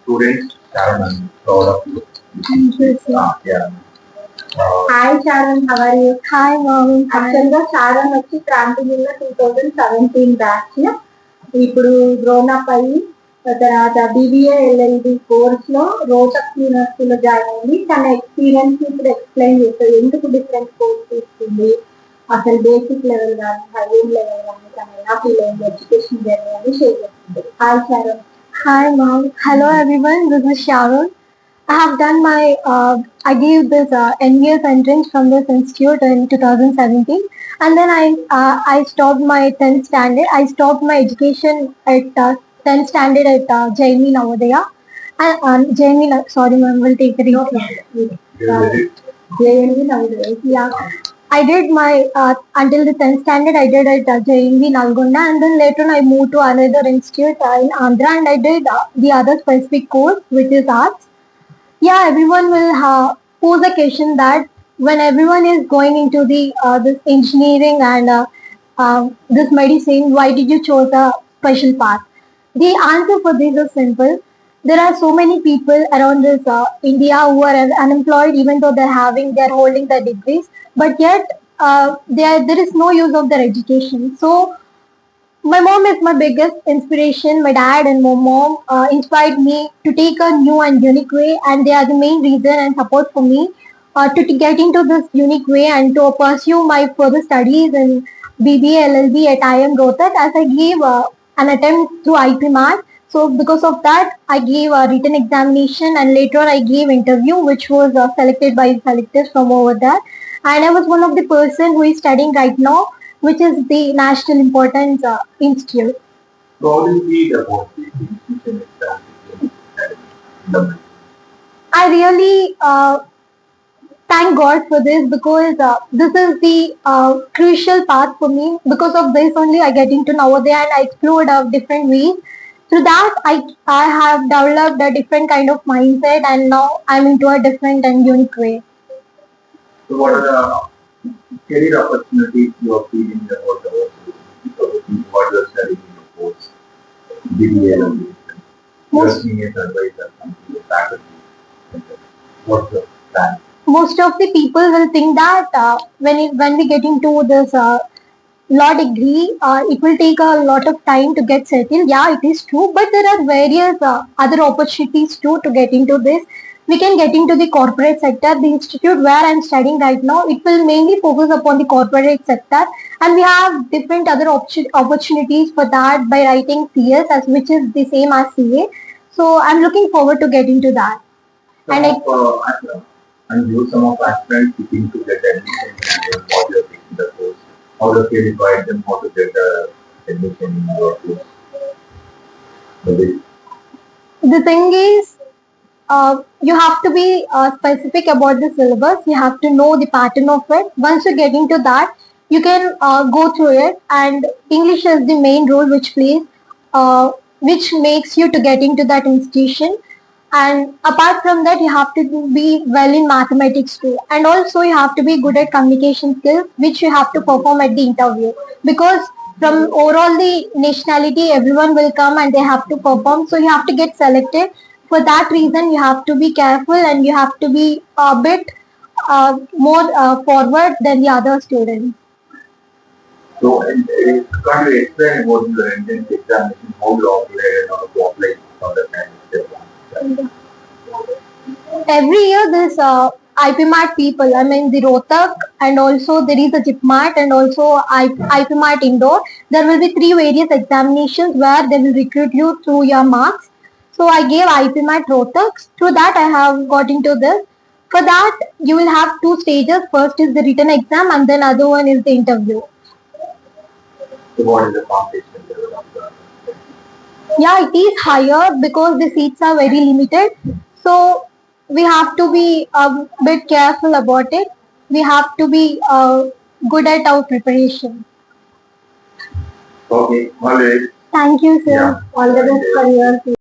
students, Sharon, I'm proud of you. Thank you, sir. Yeah. Hi Sharon, how are you? Hi mom. యాక్చువల్గా Sharon వచ్చి క్రాంతిగిరిలో 2017 batch. ఇప్పుడు grown up అయ్యి తర్వాత BBA LLB కోర్స్లో రోటక్ యూనివర్సిటీలో join అయింది. తన ఎక్స్పీరియన్స్ ఇప్పుడు ఎక్స్ప్లెయిన్ చేస్తుంది, ఎందుకు డిఫరెంట్ కోర్స్ తీసుకుంది, అసలు బేసిక్ లెవెల్ కానీ హైయర్ లెవెల్ కానీ తను ఎలా ఫీల్ అయింది, ఎడ్యుకేషన్ జర్నీ అని షేర్ చేస్తుంది. Hi Sharon. Hi mom. Hello everyone, this is Sharon. I have done my, I gave this NBS entrance from this institute in 2017, and then I stopped my 10th standard. I stopped my education at 10th standard at Jaimi Navodaya. Sorry ma'am, will take it. Jaimi Navodaya. Yeah. I did my, until the 10th standard I did at Jaimi Nalgonda, and then later on I moved to another institute in Andhra, and I did the other specific course which is arts. Yeah, everyone will pose a question that when everyone is going into the this engineering and this medicine, why did you choose a special path? The answer for this is simple. There are so many people around this India who are unemployed, even though they're holding their degrees, but yet there is no use of their education. So my mom is my biggest inspiration. My dad and my mom inspired me to take a new and unique way, and they are the main reason and support for me to get into this unique way and to pursue my further studies in BBA LLB at IIM Rohtak, as I gave an attempt through IPMAT. So because of that, I gave a written examination, and later I gave interview, which was selected by selectors from over there. And I was one of the person who is studying right now, which is the national importance institute. So how do you feel about the institution exam? I really thank God for this, because this is the crucial path for me. Because of this only I get into Navodaya, and I explored different ways. Through that I have developed a different kind of mindset, and now I'm into a different and unique way. So what are the career opportunities you are feeling about what you are studying in your course? BBA, your senior advisor, faculty. What's the plan? Most of the people will think that when we get into this law degree, it will take a lot of time to get settled. Yeah, it is true, but there are various other opportunities too to get into this. We can get into the corporate sector. The institute where I'm studying right now, it will mainly focus upon the corporate sector, and we have different other opportunities for that by writing CS, as which is the same as CA. So I'm looking forward to get into that. And you, some of our friends seeking to get admission in what you are taking the course. How does you advise them how to get admission in your course? The thing is, you have to be specific about the syllabus. You have to know the pattern of it. Once you get into that, you can go through it. And English is the main role which plays, which makes you to get into that institution. And apart from that, you have to be well in mathematics too. And also you have to be good at communication skills, which you have to perform at the interview. Because from overall the nationality, everyone will come and they have to perform. So you have to get selected. For that reason, you have to be careful, and you have to be a bit more forward than the other students. So, can't you explain about your entrance examination, how you apply and how to apply for the kind of exam? Every year this IPMAT people, I mean the Rohtak, and also there is a JIPMAT, and also IPMAT Indore. There will be 3 various examinations where they will recruit you through your marks. So I gave IPMAT Rohtak. Through that I have got into this. For that you will have 2 stages. First is the written exam, and then other one is the interview. So what is the competition level of the? Yeah, it is higher because the seats are very limited. So we have to be a bit careful about it. We have to be good at our preparation. Okay, all right. Thank you, sir. Yeah. All the best for your future.